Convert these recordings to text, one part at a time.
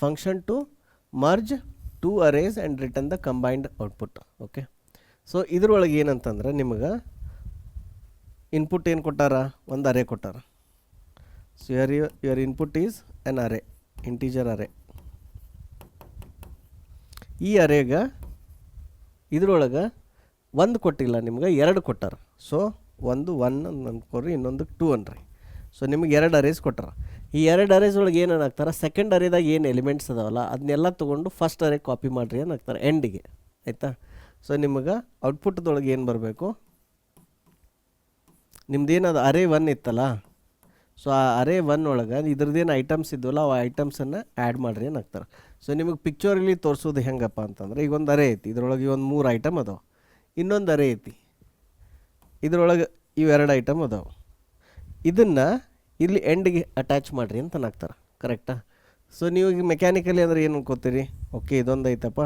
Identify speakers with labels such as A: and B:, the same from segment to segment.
A: Function to merge 2 arrays and return the combined output. Okay, so ಇದ್ರೊಳಗೆ ಏನಂತಂದ್ರೆ ನಿಮಗೆ input ಏನು ಕೊಟ್ಟಾರ, ಒಂದು ಅರೇ ಕೊಟ್ಟಾರ. So your input is an array, integer array. ಈ ಅರೇಗೆ ಇದ್ರೊಳಗೆ ಒಂದು ಕೊಟ್ಟಿಲ್ಲ ನಿಮ್ಗೆ, ಎರಡು ಕೊಟ್ಟಾರ. ಸೊ ಒಂದು 1 ಅಂದ್ಕೊಡ್ರಿ, ಇನ್ನೊಂದು 2 ಅನ್ರಿ. ಸೊ ನಿಮಗೆ 2 ಅರೇಸ್ ಕೊಟ್ಟಾರ. ಈ 2 ಅರೇಸ್ ಒಳಗೆ ಏನು ಹಾಕ್ತಾರೆ, ಸೆಕೆಂಡ್ ಅರೇದಾಗ ಏನು ಎಲಿಮೆಂಟ್ಸ್ ಅದಾವಲ್ಲ ಅದನ್ನೆಲ್ಲ ತೊಗೊಂಡು ಫಸ್ಟ್ ಅರೇ ಕಾಪಿ ಮಾಡಿರಿ ಏನು ಹಾಕ್ತಾರೆ ಎಂಡಿಗೆ, ಆಯಿತಾ. ಸೊ ನಿಮಗೆ ಔಟ್ಪುಟ್ದೊಳಗೆ ಏನು ಬರಬೇಕು, ನಿಮ್ದೇನದು ಅರೇ 1 ಇತ್ತಲ್ಲ, ಸೊ ಆ ಅರೇ 1 ಒಳಗೆ ಇದ್ರದ್ದೇನು ಐಟಮ್ಸ್ ಇದ್ವಲ್ಲ ಆ ಐಟಮ್ಸನ್ನು ಆ್ಯಡ್ ಮಾಡಿರಿ ಏನು ಹಾಕ್ತಾರೆ. ಸೊ ನಿಮಗೆ ಪಿಕ್ಚರಲ್ಲಿ ತೋರಿಸೋದು ಹೆಂಗಪ್ಪ ಅಂತಂದ್ರೆ, ಈಗ ಒಂದು ಅರೇ ಐತಿ, ಇದ್ರೊಳಗೆ ಒಂದು 3 ಐಟಮ್ ಅದಾವೆ. ಇನ್ನೊಂದು ಅರೇ ಐತಿ, ಇದ್ರೊಳಗೆ ಇವು 2 ಐಟಮ್ ಅದಾವೆ. ಇದನ್ನು ಇಲ್ಲಿ ಎಂಡಿಗೆ ಅಟ್ಯಾಚ್ ಮಾಡಿರಿ ಅಂತ ಹಾಕ್ತಾರೆ, ಕರೆಕ್ಟಾ. ಸೊ ನೀವು ಈಗ ಮೆಕ್ಯಾನಿಕಲಿ ಅಂದರೆ ಏನು ಅನ್ಕೋತೀರಿ, ಓಕೆ ಇದೊಂದು ಐತಪ್ಪ,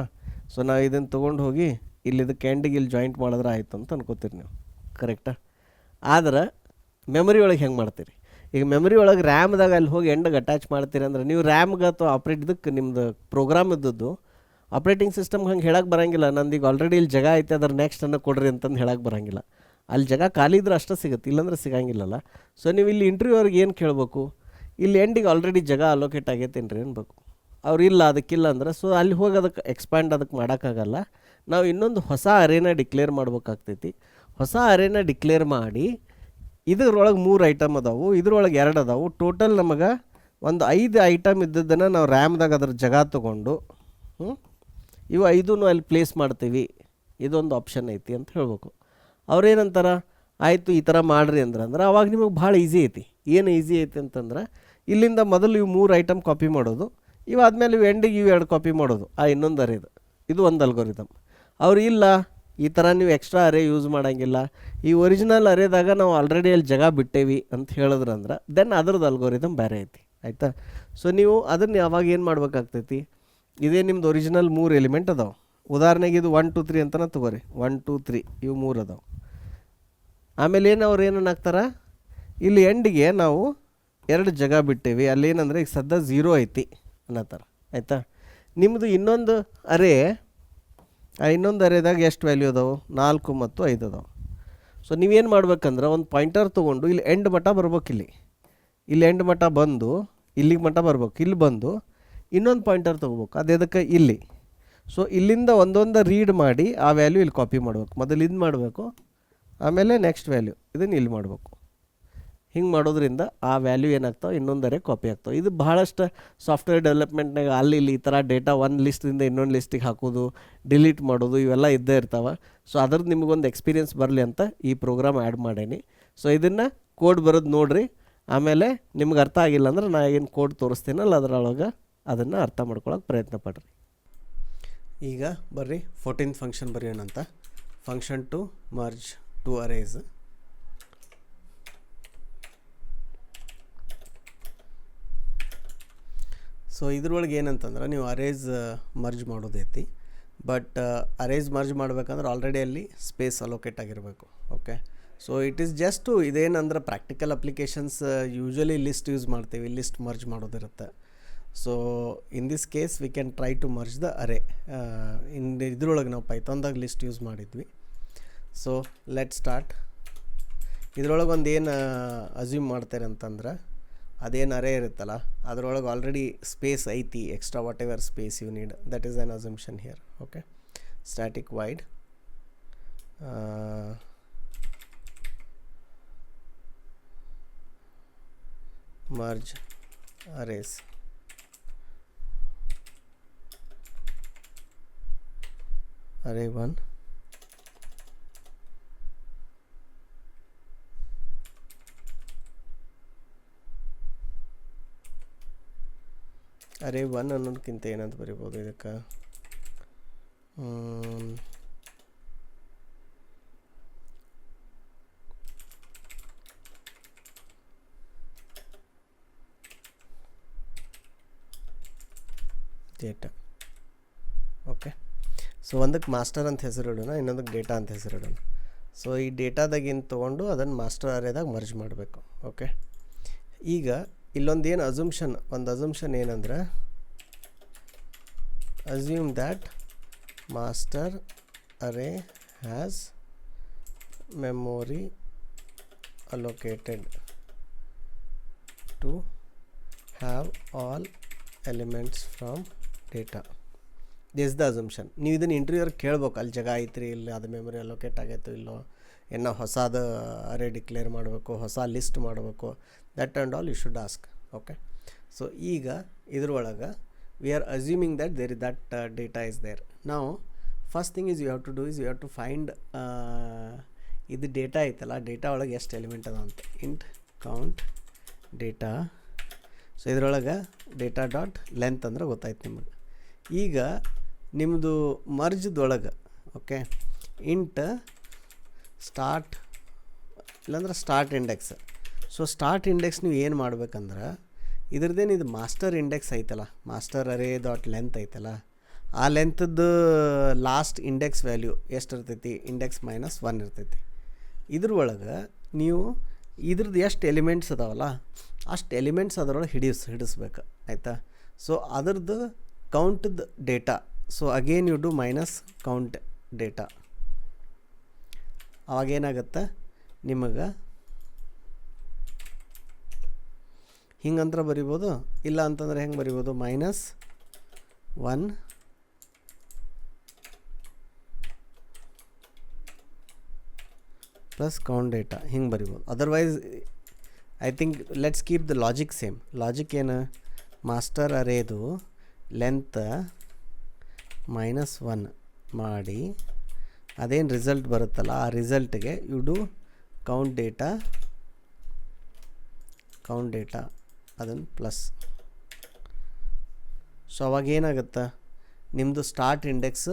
A: ಸೊ ನಾವು ಇದನ್ನು ತೊಗೊಂಡು ಹೋಗಿ ಇಲ್ಲಿ ಇದಕ್ಕೆ ಎಂಡಿಗೆ ಇಲ್ಲಿ ಜಾಯಿಂಟ್ ಮಾಡಿದ್ರೆ ಆಯಿತು ಅಂತ ಅನ್ಕೋತೀರಿ ನೀವು, ಕರೆಕ್ಟಾ. ಆದ್ರೆ ಮೆಮರಿ ಒಳಗೆ ಹೆಂಗೆ ಮಾಡ್ತೀರಿ, ಈಗ ಮೆಮರಿ ಒಳಗೆ ರ್ಯಾಮ್ದಾಗ ಅಲ್ಲಿ ಹೋಗಿ ಎಂಡಿಗೆ ಅಟ್ಯಾಚ್ ಮಾಡ್ತೀರಿ ಅಂದ್ರೆ ನೀವು ರ್ಯಾಮ್ಗೆ ಅಥವಾ ಆಪ್ರೇಟ್ದಕ್ಕೆ ನಿಮ್ಮದು ಪ್ರೋಗ್ರಾಮ್ ಇದ್ದದ್ದು ಆಪ್ರೇಟಿಂಗ್ ಸಿಸ್ಟಮ್ಗೆ ಹಂಗೆ ಹೇಳಕ್ಕೆ ಬರೋಂಗಿಲ್ಲ. ನಂದು ಈಗ ಆಲ್ರೆಡಿ ಇಲ್ಲಿ ಜಾಗ ಐತೆ ಅದ್ರ ನೆಕ್ಸ್ಟ್ ಅನ್ನು ಕೊಡ್ರಿ ಅಂತಂದು ಹೇಳಕ್ಕೆ ಬರೋಂಗಿಲ್ಲ. ಅಲ್ಲಿ ಜಾಗ ಖಾಲಿ ಇದ್ರೆ ಅಷ್ಟೇ ಸಿಗುತ್ತೆ, ಇಲ್ಲಾಂದ್ರೆ ಸಿಗೋಂಗಿಲ್ಲಲ್ಲ. ಸೊ ನೀವು ಇಲ್ಲಿ ಇಂಟರ್ವ್ಯೂ ಅವ್ರಿಗೆ ಏನು ಕೇಳಬೇಕು, ಇಲ್ಲಿ ಎಂಡಿಗೆ ಆಲ್ರೆಡಿ ಜಾಗ ಅಲೋಕೇಟ್ ಆಗೈತೇನು ರೀ ಅನ್ಬೇಕು. ಅವ್ರು ಇಲ್ಲ ಅದಕ್ಕಿಲ್ಲ ಅಂದ್ರೆ ಸೊ ಅಲ್ಲಿ ಹೋಗಿ ಅದಕ್ಕೆ ಎಕ್ಸ್ಪ್ಯಾಂಡ್ ಅದಕ್ಕೆ ಮಾಡೋಕ್ಕಾಗಲ್ಲ. ನಾವು ಇನ್ನೊಂದು ಹೊಸ ಅರೇನ ಡಿಕ್ಲೇರ್ ಮಾಡ್ಬೇಕಾಗ್ತೈತಿ. ಹೊಸ ಅರೇನ ಡಿಕ್ಲೇರ್ ಮಾಡಿ ಇದ್ರೊಳಗೆ 3 ಐಟಮ್ ಅದಾವು, ಇದ್ರೊಳಗೆ 2 ಅದಾವು. ಟೋಟಲ್ ನಮಗೆ ಒಂದು 5 ಐಟಮ್ ಇದ್ದದ್ದನ್ನು ನಾವು ರ್ಯಾಮ್ದಾಗ ಅದ್ರ ಜಾಗ ತೊಗೊಂಡು ಇವು 5 ಅಲ್ಲಿ ಪ್ಲೇಸ್ ಮಾಡ್ತೀವಿ, ಇದೊಂದು ಆಪ್ಷನ್ ಐತಿ ಅಂತ ಹೇಳ್ಬೇಕು. ಅವ್ರೇನಂತಾರ, ಆಯಿತು ಈ ಥರ ಮಾಡಿರಿ ಅಂದ್ರೆ ಅವಾಗ ನಿಮಗೆ ಭಾಳ ಈಸಿ ಐತಿ. ಏನು ಈಸಿ ಐತಿ ಅಂತಂದ್ರೆ, ಇಲ್ಲಿಂದ ಮೊದಲು ಇವು 3 ಐಟಮ್ ಕಾಪಿ ಮಾಡೋದು, ಇವಾದ್ಮೇಲೆ ಇವು ಎಂಡಿಗೆ ಇವು 2 ಕಾಪಿ ಮಾಡೋದು ಆ ಇನ್ನೊಂದು ಅರೇದು. ಇದು ಒಂದು ಅಲ್ಗೋರಿದಮ್. ಅವ್ರು ಇಲ್ಲ ಈ ಥರ ನೀವು ಎಕ್ಸ್ಟ್ರಾ ಅರೇ ಯೂಸ್ ಮಾಡೋಂಗಿಲ್ಲ, ಈ ಒರಿಜಿನಲ್ ಅರೇದಾಗ ನಾವು ಆಲ್ರೆಡಿ ಅಲ್ಲಿ ಜಾಗ ಬಿಟ್ಟೇವಿ ಅಂತ ಹೇಳಿದ್ರಂದ್ರೆ ದೆನ್ ಅದ್ರದ್ದು ಅಲ್ಗೋರಿದಮ್ ಬೇರೆ ಐತಿ, ಆಯಿತಾ. ಸೊ ನೀವು ಅದನ್ನು ಯಾವಾಗ ಏನು ಮಾಡ್ಬೇಕಾಗ್ತೈತಿ, ಇದೇ ನಿಮ್ದು ಒರಿಜಿನಲ್ 3 ಎಲಿಮೆಂಟ್ ಅದಾವೆ. ಉದಾಹರಣೆಗೆ ಇದು 1 2 3 ಅಂತಲೇ ತಗೋರಿ, 1 2 3 ಇವು 3 ಅದಾವೆ. ಆಮೇಲೆ ಏನು ಅವ್ರು ಏನನ್ನು ಹಾಕ್ತಾರೆ, ಇಲ್ಲಿ ಎಂಡಿಗೆ ನಾವು 2 ಜಾಗ ಬಿಟ್ಟೇವಿ, ಅಲ್ಲೇನಂದರೆ ಈಗ ಸದ್ಯ 0 ಐತಿ ಅನ್ನತ್ತಾರೆ, ಆಯಿತಾ. ನಿಮ್ಮದು ಇನ್ನೊಂದು ಅರೇ, ಆ ಇನ್ನೊಂದು ಅರೇದಾಗ ಎಷ್ಟು ವ್ಯಾಲ್ಯೂ ಅದಾವೆ, 4 ಮತ್ತು 5 ಅದಾವೆ. ಸೊ ನೀವೇನು ಮಾಡ್ಬೇಕಂದ್ರೆ ಒಂದು ಪಾಯಿಂಟರ್ ತೊಗೊಂಡು ಇಲ್ಲಿ ಎಂಡ್ ಮಟ್ಟ ಬರ್ಬೇಕು, ಇಲ್ಲಿ ಎಂಡ್ ಮಟ್ಟ ಬಂದು ಇಲ್ಲಿಗೆ ಮಟ್ಟ ಬರ್ಬೇಕು, ಇಲ್ಲಿ ಬಂದು ಇನ್ನೊಂದು ಪಾಯಿಂಟರ್ ತೊಗೋಬೇಕು, ಅದಕ್ಕೆ ಇಲ್ಲಿ. ಸೊ ಇಲ್ಲಿಂದ ಒಂದೊಂದು ರೀಡ್ ಮಾಡಿ ಆ ವ್ಯಾಲ್ಯೂ ಇಲ್ಲಿ ಕಾಪಿ ಮಾಡ್ಬೇಕು. ಮೊದಲು ಇದು ಮಾಡಬೇಕು, ಆಮೇಲೆ ನೆಕ್ಸ್ಟ್ ವ್ಯಾಲ್ಯೂ ಇದನ್ನು ಇಲ್ಲಿ ಮಾಡಬೇಕು. ಹಿಂಗೆ ಮಾಡೋದ್ರಿಂದ ಆ ವ್ಯಾಲ್ಯೂ ಏನಾಗ್ತಾವೆ, ಇನ್ನೊಂದರೆ ಕಾಪಿ ಆಗ್ತಾವೆ. ಇದು ಭಾಳಷ್ಟು ಸಾಫ್ಟ್ವೇರ್ ಡೆವಲಪ್ಮೆಂಟ್ನಾಗ ಅಲ್ಲಿ ಇಲ್ಲಿ ಈ ಥರ ಡೇಟಾ ಒಂದು ಲಿಸ್ಟಿಂದ ಇನ್ನೊಂದು ಲಿಸ್ಟಿಗೆ ಹಾಕೋದು, ಡಿಲೀಟ್ ಮಾಡೋದು ಇವೆಲ್ಲ ಇದ್ದೇ ಇರ್ತಾವೆ. ಸೊ ಅದ್ರದ್ದು ನಿಮಗೊಂದು ಎಕ್ಸ್ಪೀರಿಯನ್ಸ್ ಬರಲಿ ಅಂತ ಈ ಪ್ರೋಗ್ರಾಮ್ ಆ್ಯಡ್ ಮಾಡೇನಿ. ಸೊ ಇದನ್ನು ಕೋಡ್ ಬರೋದು ನೋಡಿರಿ, ಆಮೇಲೆ ನಿಮ್ಗೆ ಅರ್ಥ ಆಗಿಲ್ಲ ಅಂದ್ರೆ ನಾ ಏನು ಕೋಡ್ ತೋರಿಸ್ತೀನಲ್ಲ ಅದರೊಳಗೆ ಅದನ್ನು ಅರ್ಥ ಮಾಡ್ಕೊಳಕ್ಕೆ ಪ್ರಯತ್ನ ಪಡ್ರಿ. ಈಗ ಬರ್ರಿ 14th ಫಂಕ್ಷನ್ ಬರೆಯೋಣಂತ. Function to merge 2 arrays. So ಇದ್ರೊಳಗೆ ಏನಂತಂದ್ರೆ ನೀವು ಅರೇಸ್ ಮರ್ಜ್ ಮಾಡೋದೈತಿ. ಬಟ್ ಅರೇಸ್ ಮರ್ಜ್ ಮಾಡ್ಬೇಕಂದ್ರೆ ಆಲ್ರೆಡಿ ಅಲ್ಲಿ ಸ್ಪೇಸ್ ಅಲೋಕೇಟ್ ಆಗಿರಬೇಕು. Okay, so it is just ಇದೇನಂದ್ರೆ practical applications usually list use ಮಾಡ್ತೀವಿ, ಲಿಸ್ಟ್ ಮರ್ಜ್ ಮಾಡೋದಿರುತ್ತೆ. So in this case we can try to merge the array. ಇದ್ರೊಳಗೆ ನಾವು ಪೈಥಾನ್ದಾಗ ಲಿಸ್ಟ್ ಯೂಸ್ ಮಾಡಿದ್ವಿ. So let start. ಇದ್ರೊಳಗೆ ಒಂದು ಏನು ಅಸ್ಯೂಮ್ ಮಾಡ್ತಾರೆ ಅಂತಂದ್ರೆ, ಅದೇನು ಅರೇ ಇರುತ್ತಲ್ಲ ಅದರೊಳಗೆ ಆಲ್ರೆಡಿ ಸ್ಪೇಸ್ ಐತಿ, extra whatever space you need, that is an assumption here. Okay, static void merge arrays. Array 1, array 1 ಅನ್ನೋದಕ್ಕಿಂತ ಏನಂತ ಬರಿಬೋದು ಇದಕ್ಕೆ, ಡೇಟಾ. ಓಕೆ, ಸೊ ಒಂದಕ್ಕೆ ಮಾಸ್ಟರ್ ಅಂತ ಹೆಸರಿಡೋಣ, ಇನ್ನೊಂದಕ್ಕೆ ಡೇಟಾ ಅಂತ ಹೆಸರಿಡೋಣ. ಸೊ ಈ ಡೇಟಾದಾಗಿಂದ ತೊಗೊಂಡು ಅದನ್ನು ಮಾಸ್ಟರ್ ಅರೇದಾಗ ಮರ್ಜ್ ಮಾಡಬೇಕು. ಓಕೆ, ಈಗ ಇಲ್ಲೊಂದು ಏನು ಒಂದು ಅಸಂಪ್ಷನ್ ಏನಂದ್ರೆ assume that master array has memory allocated to have all elements from data. This is the assumption. ನೀವು ಇದನ್ನು ಇಂಟರ್ವ್ಯೂರ್ ಕೇಳ್ಬೇಕು, ಅಲ್ಲಿ ಜಾಗ ಐತ್ರಿ ಇಲ್ಲ, ಅದು ಮೆಮೊರಿ ಅಲೋಕೇಟ್ ಆಗೈತೋ ಇಲ್ಲೋ, ಏನೋ ಹೊಸದ ಅರೇ ಡಿಕ್ಲೇರ್ ಮಾಡಬೇಕು, ಹೊಸ ಲಿಸ್ಟ್ ಮಾಡಬೇಕು, that and all you should ask. Okay, so ಈಗ ಇದ್ರೊಳಗೆ we are assuming that there is that data is there. ನಾವು first thing is you have to do is you have to find ಇದು data ಐತಲ್ಲ, data ಒಳಗೆ ಎಷ್ಟು element ಅದ ಅಂತ. Int count data. So ಇದ್ರೊಳಗೆ ಡೇಟಾ ಡಾಟ್ ಲೆಂತ್ ಅಂದ್ರೆ ಗೊತ್ತಾಯ್ತು ನಿಮಗೆ. ಈಗ ನಿಮ್ಮದು ಮರ್ಜ್ದೊಳಗೆ ಓಕೆ ಇಂಟ್ ಸ್ಟಾರ್ಟ್ ಇಲ್ಲಾಂದ್ರೆ start index. So start index ನೀವು ಏನು ಮಾಡ್ಬೇಕಂದ್ರೆ ಇದ್ರದ್ದೇನು ಇದು ಮಾಸ್ಟರ್ ಇಂಡೆಕ್ಸ್ ಐತಲ್ಲ, ಮಾಸ್ಟರ್ ಅರೇ ಡಾಟ್ ಲೆಂತ್ ಐತಲ್ಲ, ಆ ಲೆಂತದ್ದು ಲಾಸ್ಟ್ ಇಂಡೆಕ್ಸ್ ವ್ಯಾಲ್ಯೂ ಎಷ್ಟು ಇರ್ತೈತಿ, ಇಂಡೆಕ್ಸ್ -1 ಇರ್ತೈತಿ. ಇದ್ರೊಳಗೆ ನೀವು ಇದ್ರದ್ದು ಎಷ್ಟು ಎಲಿಮೆಂಟ್ಸ್ ಅದಾವಲ್ಲ ಅಷ್ಟು ಎಲಿಮೆಂಟ್ಸ್ ಅದರೊಳಗೆ ಹಿಡಿಸ್ಬೇಕು ಆಯಿತಾ. ಸೊ ಅದ್ರದ್ದು ಕೌಂಟ್ದು data. So again you do minus count data. ಅವಾಗೇನಾಗುತ್ತೆ ನಿಮಗೆ ಹಿಂಗಂತ ಬರಿಬೋದು, ಇಲ್ಲ ಅಂತಂದ್ರೆ ಹೆಂಗೆ ಬರಿಬೋದು, -1 ಪ್ಲಸ್ ಕೌಂಟ್ ಡೇಟಾ ಹಿಂಗೆ ಬರಿಬೋದು. Otherwise I think let's keep the logic same. Logic ಏನು, ಮಾಸ್ಟರ್ ಅರೇದು ಲೆಂತ್ -1 ಮಾಡಿ ಅದೇನು ರಿಸಲ್ಟ್ ಬರುತ್ತಲ್ಲ ಆ ರಿಸಲ್ಟ್ಗೆ ಯು ಡು ಕೌಂಟ್ ಡೇಟಾ ಅದನ್ನು ಪ್ಲಸ್. ಸೊ ಅವಾಗ ಏನಾಗುತ್ತೆ ನಿಮ್ಮದು ಸ್ಟಾರ್ಟ್ ಇಂಡೆಕ್ಸ್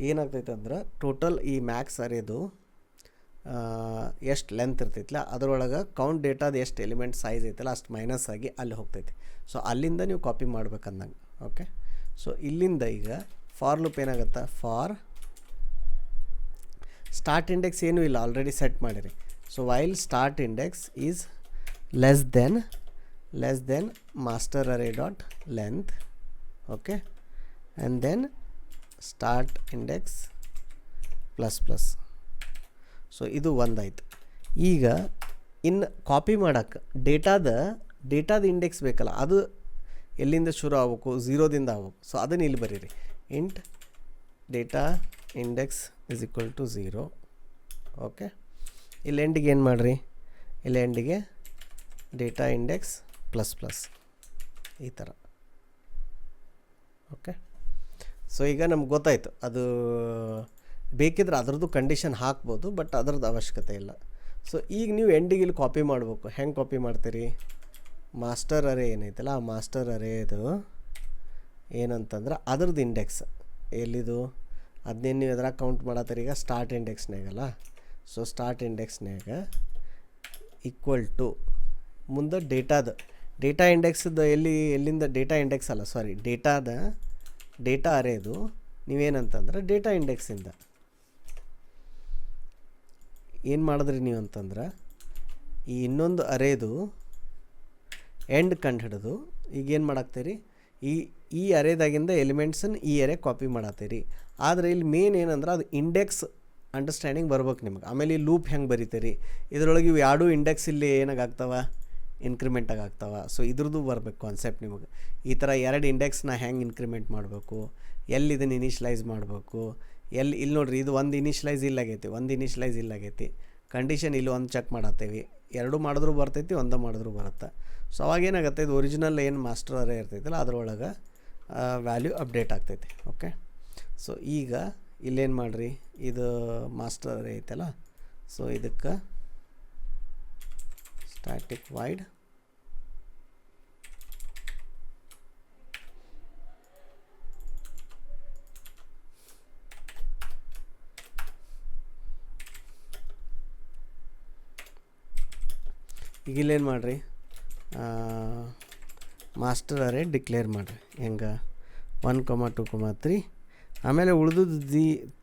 A: ಏನಾಗ್ತೈತೆ ಅಂದ್ರೆ ಟೋಟಲ್ ಈ ಮ್ಯಾಕ್ಸ್ ಅರೇದು ಎಷ್ಟು ಲೆಂತ್ ಇರ್ತೈತಿಲ್ಲ ಅದರೊಳಗೆ ಕೌಂಟ್ ಡೇಟಾದ ಎಷ್ಟು ಎಲಿಮೆಂಟ್ ಸೈಜ್ ಐತಲ್ಲ ಅಷ್ಟು ಮೈನಸ್ ಆಗಿ ಅಲ್ಲಿ ಹೋಗ್ತೈತಿ. ಸೊ ಅಲ್ಲಿಂದ ನೀವು ಕಾಪಿ ಮಾಡ್ಬೇಕಂದಂಗೆ. ಓಕೆ, ಸೊ ಇಲ್ಲಿಂದ ಈಗ ಫಾರ್ ಲೂಪ್ ಏನಾಗುತ್ತೆ, ಫಾರ್ ಸ್ಟಾರ್ಟ್ ಇಂಡೆಕ್ಸ್ ಏನೂ ಇಲ್ಲ ಆಲ್ರೆಡಿ ಸೆಟ್ ಮಾಡಿರಿ. So while start index is less than master array dot length. Okay, and then start index ++. So ಇದು ಒಂದಾಯ್ತು. ಈಗ ಇನ್ನು ಕಾಪಿ ಮಾಡೋಕ್ಕೆ ಡೇಟಾದ ಇಂಡೆಕ್ಸ್ ಬೇಕಲ್ಲ, ಅದು ಎಲ್ಲಿಂದ ಶುರು ಆಗ್ಬೇಕು, 0ದಿಂದ ಆಗ್ಬೇಕು. ಸೊ ಅದನ್ನು ಇಲ್ಲಿ ಬರೀರಿ, ಇಂಟ್ ಡೇಟಾ ಇಂಡೆಕ್ಸ್ = 0. ಓಕೆ, ಇಲ್ಲಿ ಎಂಡಿಗೆ ಏನು ಮಾಡಿರಿ, ಇಲ್ಲಿ ಎಂಡಿಗೆ ಡೇಟಾ ಇಂಡೆಕ್ಸ್ ++ ಈ ಥರ. ಓಕೆ, ಸೊ ಈಗ ನಮ್ಗೆ ಗೊತ್ತಾಯಿತು. ಅದು ಬೇಕಿದ್ರೆ ಅದರದ್ದು ಕಂಡೀಷನ್ ಹಾಕ್ಬೋದು, ಬಟ್ ಅದರದ್ದು ಅವಶ್ಯಕತೆ ಇಲ್ಲ. ಸೊ ಈಗ ನೀವು ಎಂಡಿಗೆ ಇಲ್ಲಿ ಕಾಪಿ ಮಾಡಬೇಕು. ಹೆಂಗೆ ಕಾಪಿ ಮಾಡ್ತೀರಿ, ಮಾಸ್ಟರ್ ಅರೇ ಏನೈತಲ್ಲ ಆ ಮಾಸ್ಟರ್ ಅರೇದು ಏನಂತಂದ್ರೆ ಅದ್ರದ್ದು ಇಂಡೆಕ್ಸ್ ಎಲ್ಲಿದು ಅದನ್ನೇನು ನೀವು ಎದ್ರಾಗ ಕೌಂಟ್ ಮಾಡತ್ತೀರಿ ಈಗ ಸ್ಟಾರ್ಟ್ ಇಂಡೆಕ್ಸ್ನಾಗಲ್ಲ. ಸೊ ಸ್ಟಾರ್ಟ್ ಇಂಡೆಕ್ಸ್ನಾಗ ಈಕ್ವಲ್ ಟು ಮುಂದೆ ಡೇಟಾ ಇಂಡೆಕ್ಸ್ದು ಎಲ್ಲಿಂದ ಡೇಟಾ ಇಂಡೆಕ್ಸ್ ಅಲ್ಲ ಸಾರಿ ಡೇಟಾ ಅರೇದು ನೀವೇನಂತಂದ್ರೆ ಡೇಟಾ ಇಂಡೆಕ್ಸಿಂದ ಏನು ಮಾಡಿದ್ರಿ ನೀವು ಅಂತಂದ್ರೆ ಈ ಇನ್ನೊಂದು ಅರೇದು ಎಂಡ್ ಕಂಡು ಹಿಡಿದು ಈಗೇನು ಮಾಡಾಕ್ತೀರಿ, ಈ ಅರೇದಾಗಿಂದ ಎಲಿಮೆಂಟ್ಸನ್ನು ಈ ಅರೇ ಕಾಪಿ ಮಾಡತ್ತೀರಿ. ಆದರೆ ಇಲ್ಲಿ ಮೇನ್ ಏನಂದ್ರೆ ಅದು ಇಂಡೆಕ್ಸ್ ಅಂಡರ್ಸ್ಟ್ಯಾಂಡಿಂಗ್ ಬರ್ಬೇಕು ನಿಮ್ಗೆ. ಆಮೇಲೆ ಈ ಲೂಪ್ ಹೆಂಗೆ ಬರೀತೀರಿ, ಇದರೊಳಗೆ ಇವು ಎರಡೂ ಇಂಡೆಕ್ಸ್ ಇಲ್ಲಿ ಏನಾಗ್ತಾವ ಇನ್ಕ್ರಿಮೆಂಟಾಗಿ ಆಗ್ತಾವ. ಸೊ ಇದ್ರದ್ದು ಬರ್ಬೇಕು ಕಾನ್ಸೆಪ್ಟ್ ನಿಮಗೆ. ಈ ಥರ 2 ಇಂಡೆಕ್ಸ್ನ ಹೆಂಗೆ ಇನ್ಕ್ರಿಮೆಂಟ್ ಮಾಡಬೇಕು, ಎಲ್ಲಿ ಇದನ್ನು ಇನಿಷಿಯಲೈಸ್ ಮಾಡಬೇಕು, ಇಲ್ಲಿ ನೋಡ್ರಿ ಇದು ಒಂದು ಇನಿಷಿಯಲೈಸ್ ಇಲ್ಲಾಗೈತಿ, ಒಂದು ಇನಿಷಿಯಲೈಸ್ ಇಲ್ಲಾಗೈತಿ, ಕಂಡೀಷನ್ ಇಲ್ಲಿ ಒಂದು ಚೆಕ್ ಮಾಡತ್ತೇವೆ. 2 ಮಾಡಿದ್ರೂ ಬರ್ತೈತಿ, ಒಂದು ಮಾಡಿದ್ರೂ ಬರುತ್ತೆ. ಸೊ ಅವಾಗೇನಾಗುತ್ತೆ, ಇದು ಒರಿಜಿನಲ್ ಏನು ಮಾಸ್ಟರ್ ಅರೇ ಇರ್ತೈತಲ್ಲ ಅದರೊಳಗೆ ವ್ಯಾಲ್ಯೂ ಅಪ್ಡೇಟ್ ಆಗ್ತೈತಿ. ಓಕೆ, ಸೊ ಈಗ ಇಲ್ಲೇನು ಮಾಡಿರಿ, ಇದು ಮಾಸ್ಟರ್ ಅರೇ ಐತಲ್ಲ, ಸೊ ಇದಕ್ಕೆ ಸ್ಟ್ಯಾಟಿಕ್ ವಾಯ್ಡ್ ಈಗ ಇಲ್ಲೇನು ಮಾಡಿರಿ, ಮಾಸ್ಟರ್ ಅರೇ ಡಿಕ್ಲೇರ್ ಮಾಡಿರಿ. ಹೆಂಗೆ 1, 2, 3 ಆಮೇಲೆ ಉಳಿದು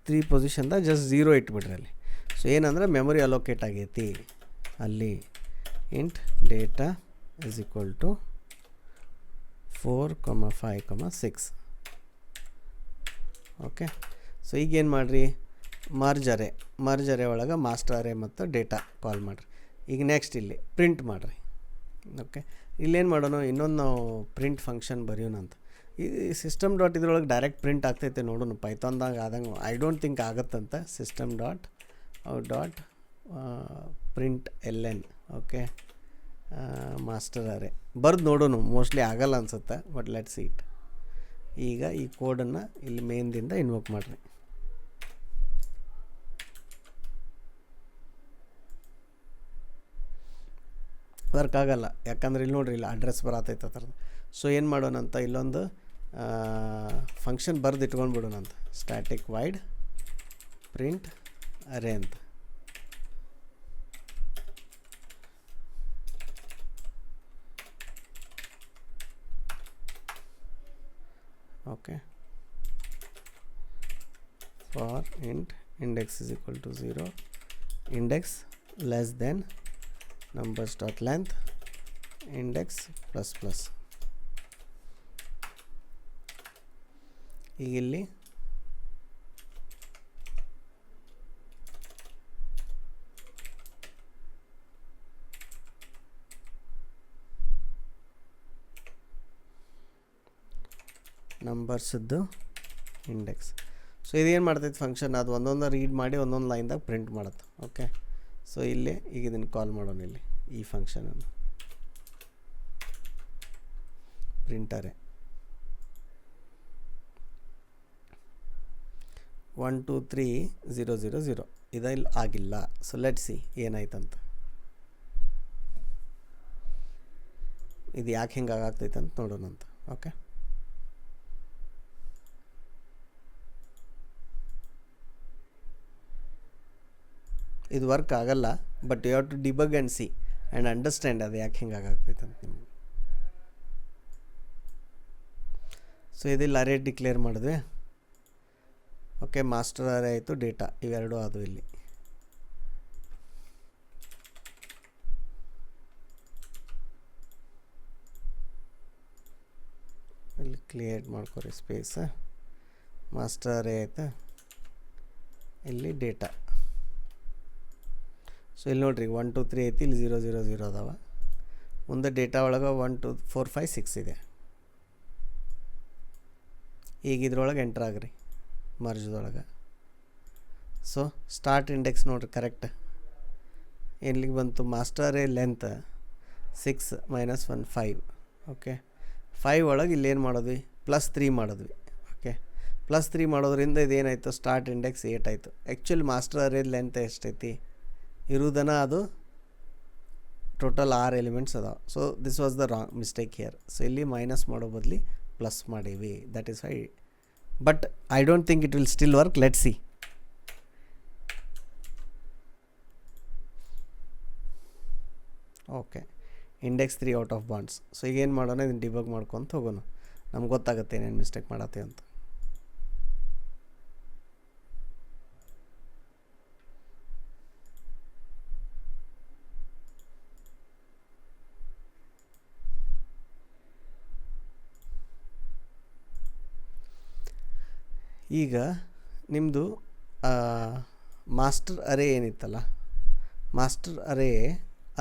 A: 3 ಪೊಸಿಷನ್ದಾಗ ಜಸ್ಟ್ 0 ಇಟ್ಬಿಡ್ರಿ ಅಲ್ಲಿ. ಸೊ ಏನಂದ್ರೆ ಮೆಮೊರಿ ಅಲೋಕೇಟ್ ಆಗೈತಿ ಅಲ್ಲಿ. Int data = 4, 5, 6
B: okay. ಸೊ ಈಗೇನು ಮಾಡಿರಿ, ಮರ್ಜ್ ಅರೆ ಒಳಗೆ ಮಾಸ್ಟರ್ ಅರೆ ಮತ್ತು ಡೇಟಾ ಕಾಲ್ ಮಾಡಿರಿ. ಈಗ ನೆಕ್ಸ್ಟ್ ಇಲ್ಲಿ ಪ್ರಿಂಟ್ ಮಾಡಿರಿ. ಓಕೆ, ಇಲ್ಲೇನು ಮಾಡೋಣ, ಇನ್ನೊಂದು ನಾವು ಪ್ರಿಂಟ್ ಫಂಕ್ಷನ್ ಬರೆಯೋಣ ಅಂತ. ಈ ಸಿಸ್ಟಮ್ ಡಾಟ್ ಇದ್ರೊಳಗೆ ಡೈರೆಕ್ಟ್ ಪ್ರಿಂಟ್ ಆಗ್ತೈತೆ ನೋಡೋಣ. ಪೈಥಾನ್ದಾಗ ಆದಂಗೆ ಐ ಡೋಂಟ್ ಥಿಂಕ್ ಆಗತ್ತಂತ. System dot print LN. Okay, master array ಬರ್ದು ನೋಡೋಣ. ಮೋಸ್ಟ್ಲಿ ಆಗಲ್ಲ ಅನ್ಸುತ್ತೆ, ಬಟ್ ಲೆಟ್ಸ್ ಇಟ್. ಈಗ ಈ ಕೋಡನ್ನು ಇಲ್ಲಿ ಮೇನ್ದಿಂದ ಇನ್ವೋಕ್ ಮಾಡಿರಿ. ವರ್ಕ್ ಆಗಲ್ಲ, ಯಾಕಂದ್ರೆ ಇಲ್ಲಿ ನೋಡ್ರಿ, ಇಲ್ಲಿ ಅಡ್ರೆಸ್ ಬರತೈತೆ ಆ ಥರದ್ದು. ಸೊ ಏನು ಮಾಡೋಣ ಅಂತ, ಇಲ್ಲೊಂದು ಫಂಕ್ಷನ್ ಬರೆದು ಇಟ್ಕೊಂಡು ಬಿಡೋಣ ಅಂತ. ಸ್ಟ್ಯಾಟಿಕ್ ವೈಡ್ ಪ್ರಿಂಟ್ ಅರೆ ಅಂತ. Okay, for index is equal to 0, index less than numbers dot length index plus plus. ಈಗ ಇಲ್ಲಿ ನಂಬರ್ಸ್ದು ಇಂಡೆಕ್ಸ್. ಸೊ ಇದೇನು ಮಾಡ್ತೈತೆ ಫಂಕ್ಷನ್, ಅದು ಒಂದೊಂದು ರೀಡ್ ಮಾಡಿ ಒಂದೊಂದು ಲೈನ್ದಾಗ ಪ್ರಿಂಟ್ ಮಾಡುತ್ತೆ. ಓಕೆ, ಸೊ ಇಲ್ಲೇ ಈಗ ಇದನ್ನು ಕಾಲ್ ಮಾಡೋಣ. ಇಲ್ಲಿ ಈ ಫಂಕ್ಷನನ್ನು ಪ್ರಿಂಟರೆ 1 2 3 0 0 0 ಇಲ್ಲಿ ಆಗಿಲ್ಲ. ಸೊ ಲೆಟ್ ಸಿ ಏನಾಯ್ತಂತ, ಇದು ಯಾಕೆ ಹಿಂಗೆ ಆಗಾಗ್ತೈತೆ ಅಂತ ನೋಡೋಣ ಅಂತ. ಓಕೆ, ಇದು ವರ್ಕ್ ಆಗಲ್ಲ, but you have to debug and see and understand ಅದು ಯಾಕೆ ಹಿಂಗೆ ಆಗಾಗ್ತೈತೆ ಅಂತ ನಿಮಗೆ. ಸೊ ಇದಿಲ್ಲಿ ಅರೇ ಡಿಕ್ಲೇರ್ ಮಾಡಿದ್ವಿ. ಓಕೆ, ಮಾಸ್ಟರ್ ಅರೇ ಆಯಿತು, ಡೇಟಾ ಇವೆರಡೂ ಅದು. ಇಲ್ಲಿ ಕ್ಲಿಯರ್ ಮಾಡ್ಕೊರಿ ಸ್ಪೇಸ್. ಮಾಸ್ಟರ್ ಅರೇ ಆಯ್ತು, ಇಲ್ಲಿ ಡೇಟಾ. ಸೊ ಇಲ್ಲಿ ನೋಡಿರಿ 1 2 3 ಐತಿ, ಇಲ್ಲಿ 0 0 0 ಅದಾವ. ಮುಂದೆ ಡೇಟಾ ಒಳಗೆ 1 2 4 5 6 ಇದೆ. ಈಗ ಇದ್ರೊಳಗೆ ಎಂಟ್ರ್ ಆಗ್ರಿ ಮರ್ಜ್ದೊಳಗೆ. ಸೊ ಸ್ಟಾರ್ಟ್ ಇಂಡೆಕ್ಸ್ ನೋಡಿರಿ ಕರೆಕ್ಟ್ ಎಲ್ಲಿಗೆ ಬಂತು, ಮಾಸ್ಟರ್ ಅರೇ ಲೆಂತ್ 6 - 1 5. ಓಕೆ, 5 ಒಳಗೆ ಇಲ್ಲೇನು ಮಾಡಿದ್ವಿ, +3 ಮಾಡಿದ್ವಿ. ಓಕೆ, +3 ಮಾಡೋದ್ರಿಂದ ಇದೇನಾಯಿತು, ಸ್ಟಾರ್ಟ್ ಇಂಡೆಕ್ಸ್ 8 ಆಯಿತು. ಆ್ಯಕ್ಚುಲಿ ಮಾಸ್ಟರ್ ಅರೇ ಲೆಂತ್ ಎಷ್ಟೈತಿ ಇರುವುದನ್ನು, ಅದು ಟೋಟಲ್ 6 ಎಲಿಮೆಂಟ್ಸ್ ಅದಾವೆ. So this was the wrong mistake here. So ಇಲ್ಲಿ ಮೈನಸ್ ಮಾಡೋ ಬದಲಿ ಪ್ಲಸ್ ಮಾಡೀವಿ, that is why. But I don't think it will still work. Let see. Okay, index 3 out of bounds. So ಈಗೇನು ಮಾಡೋಣ, ಇದನ್ನು debug ಮಾಡ್ಕೊತ ಹೋಗೋಣ. ನಮ್ಗೆ ಗೊತ್ತಾಗುತ್ತೆ ಏನೇನು ಮಿಸ್ಟೇಕ್ ಮಾಡತ್ತೀವಿ ಅಂತ. ಈಗ ನಿಮ್ಮದು ಮಾಸ್ಟರ್ ಅರೇ ಏನಿತ್ತಲ್ಲ, ಮಾಸ್ಟರ್ ಅರೇ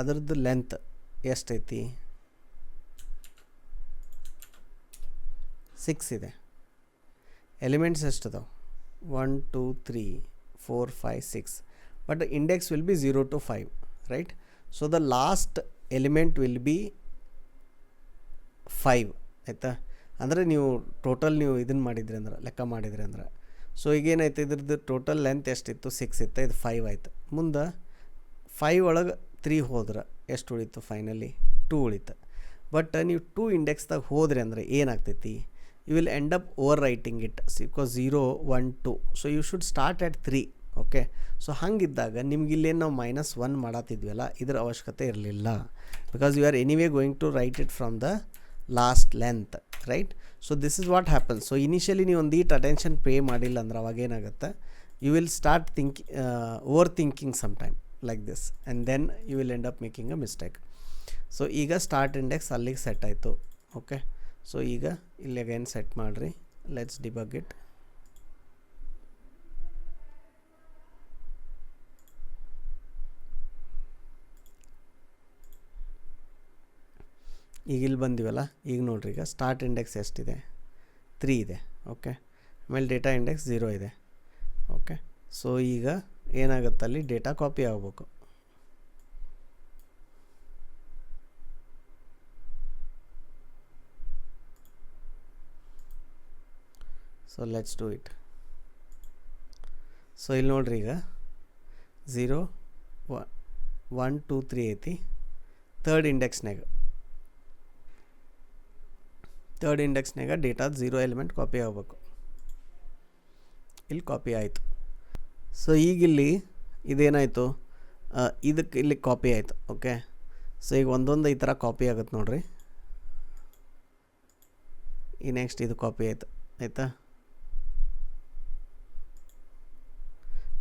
B: ಅದರದ್ದು ಲೆಂತ್ ಎಷ್ಟೈತಿ, 6 ಇದೆ. ಎಲಿಮೆಂಟ್ಸ್ ಎಷ್ಟದಾವೆ, 1 2 3 4 5 6. But index will be 0 to 5, right. So the last element will be 5, ಆಯಿತಾ. ಅಂದರೆ ನೀವು ಟೋಟಲ್ ನೀವು ಇದನ್ನು ಮಾಡಿದ್ರಿ ಅಂದ್ರೆ, ಲೆಕ್ಕ ಮಾಡಿದ್ರಿ ಅಂದ್ರೆ. ಸೊ ಈಗೇನಾಯ್ತು, ಇದ್ರದ್ದು ಟೋಟಲ್ ಲೆಂತ್ ಎಷ್ಟಿತ್ತು, 6 ಇತ್ತು, ಇದು 5 ಆಯ್ತು. ಮುಂದೆ 5 ಒಳಗೆ 3 ಹೋದ್ರೆ ಎಷ್ಟು ಉಳಿತು, ಫೈನಲಿ 2 ಉಳಿತು. ಬಟ್ ನೀವು 2 ಇಂಡೆಕ್ಸ್ದಾಗ ಹೋದ್ರಿ ಅಂದರೆ ಏನಾಗ್ತೈತಿ, you will end up over writing it, because 0 1 2. So you should start at 3. Okay, so ಹಂಗಿದ್ದಾಗ ನಿಮ್ಗೆ ಇಲ್ಲೇನು ನಾವು -1 ಮಾಡತ್ತಿದ್ವಲ್ಲ, ಇದರ ಅವಶ್ಯಕತೆ ಇರಲಿಲ್ಲ. Because you are anyway going to write it from the last length, right. So this is what happens. So initially ನೀವು ಒಂದು ಈಟ್ ಅಟೆನ್ಷನ್ ಪೇ ಮಾಡಿಲ್ಲ ಅಂದ್ರೆ ಅವಾಗೇನಾಗುತ್ತೆ, you will start over thinking some time like this, and then you will end up making a mistake. So ಈಗ start index ಅಲ್ಲಿಗೆ set ಆಯಿತು. Okay, so ಈಗ ಇಲ್ಲಿ ಅಗೇನ್ ಸೆಟ್ ಮಾಡಿರಿ. Let's debug it. ಈಗ ಇಲ್ಲಿ ಬಂದಿವಲ್ಲ, ಈಗ ನೋಡ್ರಿ, ಈಗ ಸ್ಟಾರ್ಟ್ ಇಂಡೆಕ್ಸ್ ಎಷ್ಟಿದೆ, 3 ಇದೆ. ಓಕೆ, ಆಮೇಲೆ ಡೇಟಾ ಇಂಡೆಕ್ಸ್ 0 ಇದೆ. ಓಕೆ, ಸೊ ಈಗ ಏನಾಗುತ್ತೆ, ಅಲ್ಲಿ ಡೇಟಾ ಕಾಪಿ ಆಗಬೇಕು. So let's do it. So ಇಲ್ಲಿ ನೋಡ್ರಿ, ಈಗ 0 1 2 3 ಐತಿ. ಥರ್ಡ್ ಇಂಡೆಕ್ಸ್ನಾಗ ಡೇಟಾ 0 ಎಲಿಮೆಂಟ್ ಕಾಪಿ ಆಗಬೇಕು. ಇಲ್ಲಿ ಕಾಪಿ ಆಯಿತು. ಸೊ ಈಗಿಲ್ಲಿ ಇದೇನಾಯಿತು, ಇದಕ್ಕೆ ಇಲ್ಲಿ ಕಾಪಿ ಆಯಿತು. ಓಕೆ, ಸೊ ಈಗ ಒಂದೊಂದು ಈ ಥರ ಕಾಪಿ ಆಗುತ್ತೆ ನೋಡ್ರಿ. ಈ ನೆಕ್ಸ್ಟ್ ಇದು ಕಾಪಿ ಆಯಿತು, ಆಯಿತಾ.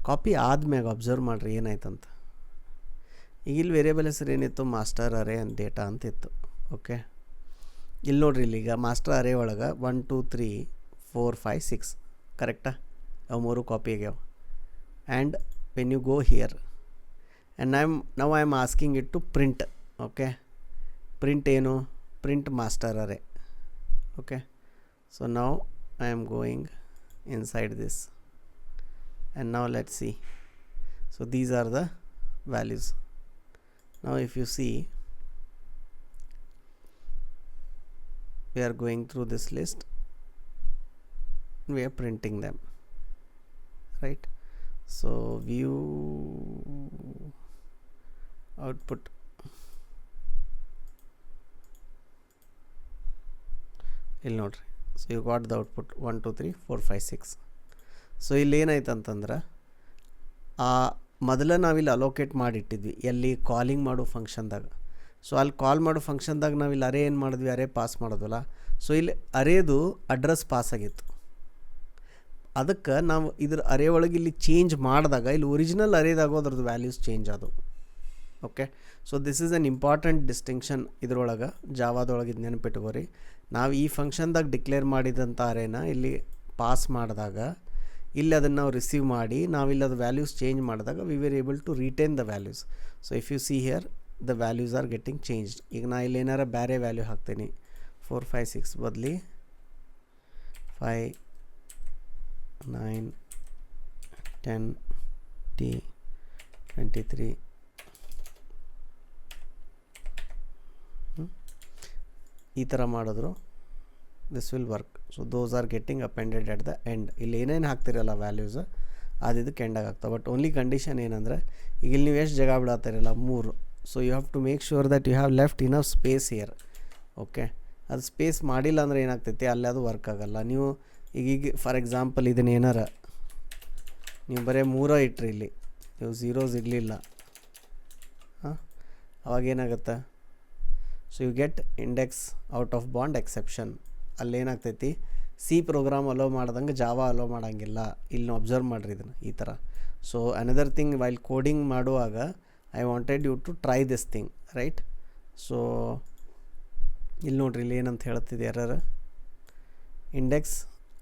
B: ಕಾಪಿ ಆದ್ಮ್ಯಾಗ ಅಬ್ಸರ್ವ್ ಮಾಡಿರಿ ಏನಾಯ್ತಂತ. ಈಗ ಇಲ್ಲಿ ವೇರಿಯೇಬಲ್ ಹೆಸರು ಏನಿತ್ತು, ಮಾಸ್ಟರ್ ಅರೇ ಅಂಡ್ ಡೇಟಾ ಅಂತ ಇತ್ತು. ಓಕೆ, ಇಲ್ಲಿ ನೋಡ್ರಿ, ಇಲ್ಲಿ ಈಗ ಮಾಸ್ಟರ್ ಅರೇ ಒಳಗೆ 1 2 3 4 5 6 ಕರೆಕ್ಟಾ, ಅವು 3 ಕಾಪಿ ಆಗ್ಯಾವ. And when you go here and now I am asking it to print. Okay, print ಏನು, print master array. Okay, so now I am going inside this. And now let's see. So these are the values. Now if you see, we are going through this list, we are printing them, right? So view output, ಇಲ್ಲಿ ನೋಡ್ರಿ. So you got the output 1 2 3 4 5 6. So ಇಲ್ಲಿ ಏನಾಯ್ತು ಅಂತಂದ್ರೆ, ಮೊದಲೇ ನಾವಿಲ್ಲಿ allocate ಮಾಡಿಟ್ಟಿದ್ವಿ ಎಲ್ಲಿ, calling ಮಾಡೋ ಫಂಕ್ಷನ್ದಾಗ. So ಅಲ್ಲಿ ಕಾಲ್ ಮಾಡೋ ಫಂಕ್ಷನ್ದಾಗ ನಾವಿಲ್ಲಿ ಅರೇ ಏನು ಮಾಡಿದ್ವಿ, ಅರೇ ಪಾಸ್ ಮಾಡೋದಲ್ಲ. ಸೊ ಇಲ್ಲಿ ಅರೇದು ಅಡ್ರೆಸ್ ಪಾಸ್ ಆಗಿತ್ತು. ಅದಕ್ಕೆ ನಾವು ಇದ್ರ ಅರೇ ಒಳಗೆ ಇಲ್ಲಿ ಚೇಂಜ್ ಮಾಡಿದಾಗ ಇಲ್ಲಿ ಒರಿಜಿನಲ್ ಅರೇದಾಗೋ ಅದ್ರದ್ದು ವ್ಯಾಲ್ಯೂಸ್ ಚೇಂಜ್ ಆದವು. Okay, so this is an important distinction ಇದ್ರೊಳಗೆ, ಜಾವಾದೊಳಗೆ ಇದು ನೆನಪಿಟ್ಕೋರಿ. ನಾವು ಈ ಫಂಕ್ಷನ್ದಾಗ ಡಿಕ್ಲೇರ್ ಮಾಡಿದಂಥ ಅರೇನ ಇಲ್ಲಿ ಪಾಸ್ ಮಾಡಿದಾಗ, ಇಲ್ಲಿ ಅದನ್ನು ನಾವು ರಿಸೀವ್ ಮಾಡಿ ನಾವಿಲ್ಲಿ ಅದು ವ್ಯಾಲ್ಯೂಸ್ ಚೇಂಜ್ ಮಾಡಿದಾಗ we were able to retain the values. So if you see here the values are getting changed. ಈಗ ನಾ ಇಲ್ಲಿ ಏನಾರ ಬೇರೆ ವ್ಯಾಲ್ಯೂ ಹಾಕ್ತೀನಿ, 4 5 6 ಬದಲಿ 5 9 10 23 ಈ ಥರ ಮಾಡಿದ್ರು this will work. So those are getting appended at the end. ಇಲ್ಲಿ ಏನೇನು ಹಾಕ್ತಿರಲ್ಲ ವ್ಯಾಲ್ಯೂಸ್ ಅದು ಇದಕ್ಕೆ ಎಂಡಾಗಿ ಆಗ್ತಾವೆ. ಬಟ್ ಓನ್ಲಿ ಕಂಡೀಷನ್ ಏನಂದರೆ, ಈಗ ಇಲ್ಲಿ ನೀವು ಎಷ್ಟು ಜಾಗ ಬಿಡತ್ತಿರಲ್ಲ, 3. So you have to make sure that you have left enough space here. Okay, ಅದು ಸ್ಪೇಸ್ ಮಾಡಿಲ್ಲ ಅಂದರೆ ಏನಾಗ್ತೈತಿ, ಅಲ್ಲಿ ಅದು ವರ್ಕ್ ಆಗೋಲ್ಲ. ನೀವು ಈಗ ಫಾರ್ ಎಕ್ಸಾಂಪಲ್ ಇದನ್ನ ಏನಾರ ನೀವು ಬರೀ 3 ಇಟ್ರಿ, ಇಲ್ಲಿ ನೀವು 0s ಇರಲಿಲ್ಲ, ಹಾಂ, ಅವಾಗೇನಾಗುತ್ತೆ, so you get index out of bound exception. ಅಲ್ಲೇನಾಗ್ತೈತಿ, ಸಿ ಪ್ರೋಗ್ರಾಮ್ ಅಲೋ ಮಾಡ್ದಂಗೆ ಜಾವಾ ಅಲೋ ಮಾಡೋಂಗಿಲ್ಲ. ಇಲ್ಲಿ ನಾವು ಅಬ್ಸರ್ವ್ ಮಾಡಿರಿ ಇದನ್ನು ಈ ಥರ. So another thing, while coding ಮಾಡುವಾಗ I wanted you to try this thing, right? So ಇಲ್ಲಿ ನೋಡ್ರಿ, ಇಲ್ಲಿ ಏನಂತ ಹೇಳ್ತಿದೆ error, index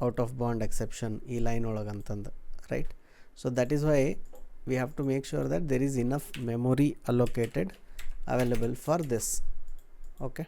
B: out of bound exception ಈ ಲೈನ್ ಒಳಗೆ ಅಂತಂದು, right? So that is why we have to make sure that there is enough memory allocated available for this. Okay.